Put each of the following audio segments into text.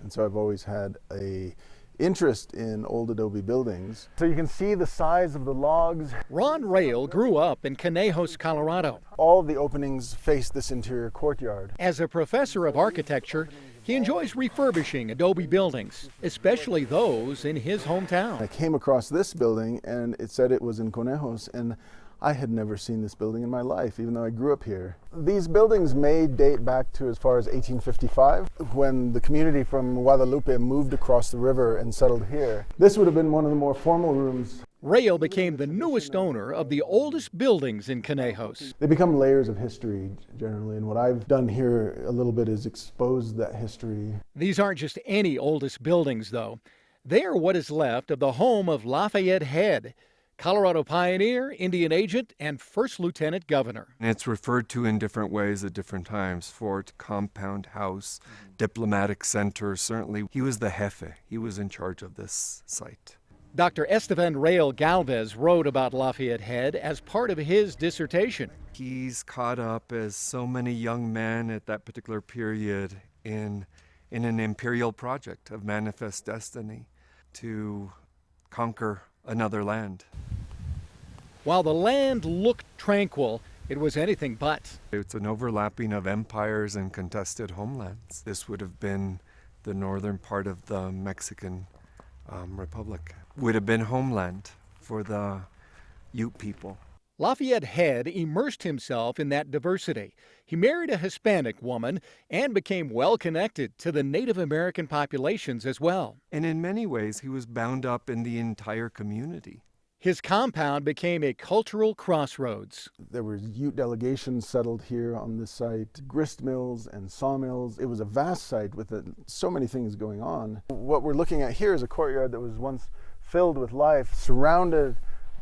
And so I've always had a interest in old adobe buildings. So you can see the size of the logs. Ron Rail grew up in Conejos, Colorado. All of the openings face this interior courtyard. As a professor of architecture, he enjoys refurbishing adobe buildings, especially those in his hometown. I came across this building and it said it was in Conejos, and I had never seen this building in my life, even though I grew up here. These buildings may date back to as far as 1855, when the community from Guadalupe moved across the river and settled here. This would have been one of the more formal rooms. Rail became the newest owner of the oldest buildings in Conejos. They become layers of history generally, and what I've done here a little bit is expose that history. These aren't just any oldest buildings, though. They are what is left of the home of Lafayette Head, Colorado pioneer, Indian agent, and first lieutenant governor. It's referred to in different ways at different times: fort, compound, house, diplomatic center. Certainly, he was the jefe. He was in charge of this site. Dr. Esteban Rael Galvez wrote about Lafayette Head as part of his dissertation. He's caught up, as so many young men at that particular period, in an imperial project of manifest destiny to conquer another land. While the land looked tranquil, it was anything but. It's an overlapping of empires and contested homelands. This would have been the northern part of the Mexican Republic. Would have been homeland for the Ute people. Lafayette Head immersed himself in that diversity. He married a Hispanic woman and became well connected to the Native American populations as well. And in many ways, he was bound up in the entire community. His compound became a cultural crossroads. There were Ute delegations settled here on this site, grist mills and sawmills. It was a vast site with so many things going on. What we're looking at here is a courtyard that was once filled with life, surrounded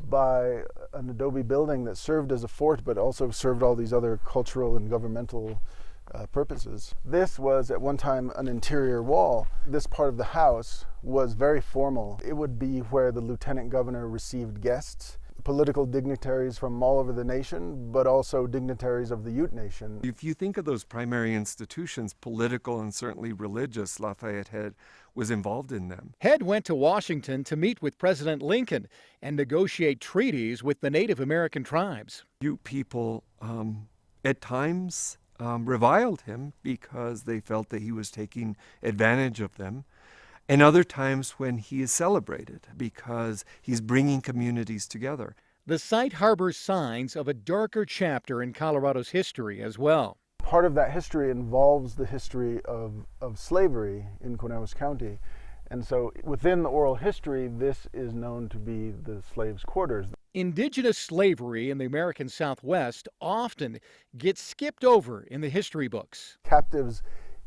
by an adobe building that served as a fort, but also served all these other cultural and governmental purposes. This was at one time an interior wall. This part of the house was very formal. It would be where the lieutenant governor received guests, political dignitaries from all over the nation, but also dignitaries of the Ute Nation. If you think of those primary institutions, political and certainly religious, Lafayette Head was involved in them. Head went to Washington to meet with President Lincoln and negotiate treaties with the Native American tribes. Ute people at times reviled him because they felt that he was taking advantage of them. And other times when he is celebrated because he's bringing communities together. The site harbors signs of a darker chapter in Colorado's history as well. Part of that history involves the history of slavery in Conejos County. And so within the oral history, this is known to be the slaves' quarters. Indigenous slavery in the American Southwest often gets skipped over in the history books. Captives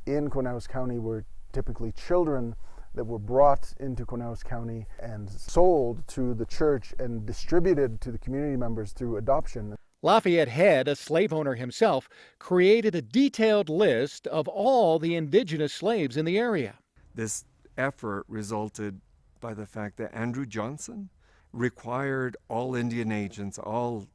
in Conejos County were typically children that were brought into Conejos County and sold to the church and distributed to the community members through adoption. Lafayette Head, a slave owner himself, created a detailed list of all the indigenous slaves in the area. This effort resulted by the fact that Andrew Johnson required all Indian agents, all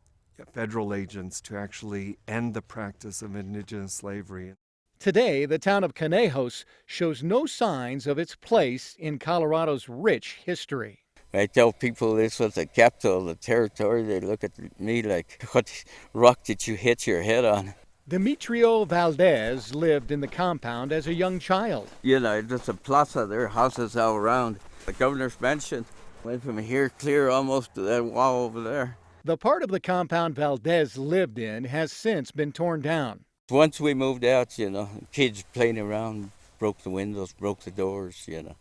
federal agents, to actually end the practice of indigenous slavery. Today, the town of Conejos shows no signs of its place in Colorado's rich history. I tell people this was the capital of the territory. They look at me like, what rock did you hit your head on? Demetrio Valdez lived in the compound as a young child. You know, there's a plaza there, houses all around. The governor's mansion went from here clear almost to that wall over there. The part of the compound Valdez lived in has since been torn down. Once we moved out, you know, kids playing around, broke the windows, broke the doors, you know,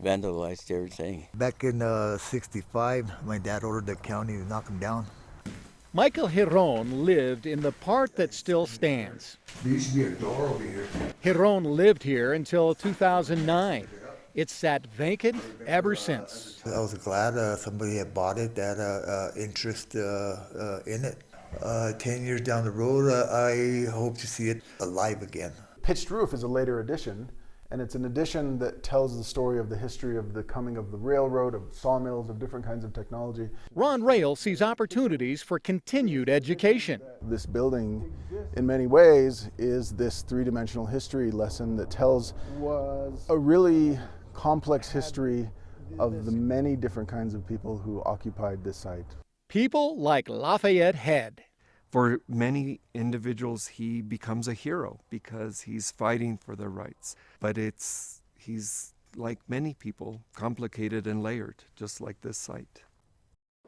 vandalized everything. Back in '65, my dad ordered the county to knock them down. Michael Giron lived in the part that still stands. There used to be a door over here. Giron lived here until 2009. It's sat vacant ever since. I was glad somebody had bought it, that interest in it. 10 years down the road, I hope to see it alive again. Pitched roof is a later addition, And it's an edition that tells the story of the history of the coming of the railroad, of sawmills, of different kinds of technology. Ron Rail sees opportunities for continued education. This building, in many ways, is this three-dimensional history lesson that tells a really complex history of the many different kinds of people who occupied this site. People like Lafayette Head. For many individuals, he becomes a hero because he's fighting for their rights. But he's, like many people, complicated and layered, just like this site.